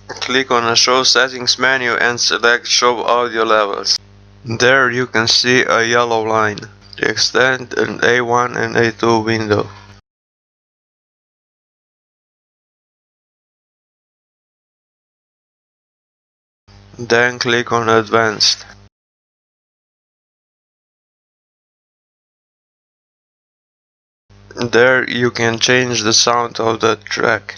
Click on the Show Settings menu and select Show Audio Levels. There you can see a yellow line to extend an A1 and A2 window. Then click on Advanced. There you can change the sound of the track.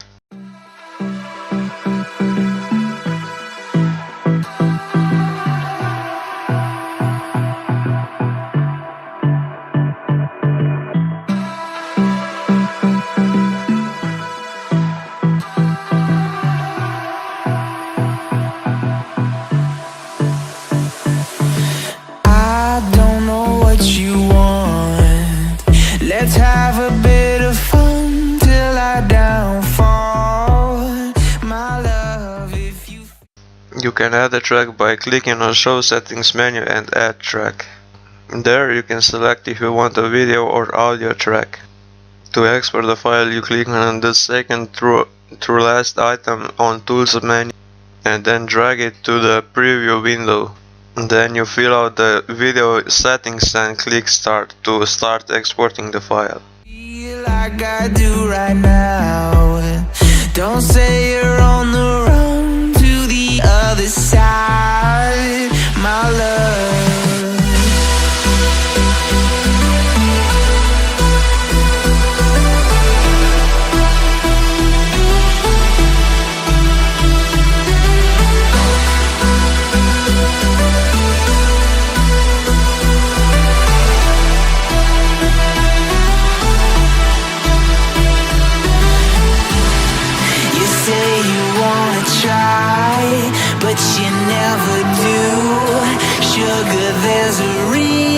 Let's have a bit of fun till I downfall. My love, if you... You can add a track by clicking on Show Settings menu and Add Track. There you can select if you want a video or audio track. To export the file, you click on the second through last item on Tools menu and then drag it to the preview window. Then you fill out the video settings and click Start to start exporting the file. Feel like I do right now. Don't say you're on the run to the other side, my love. But you never do. Sugar, there's a reason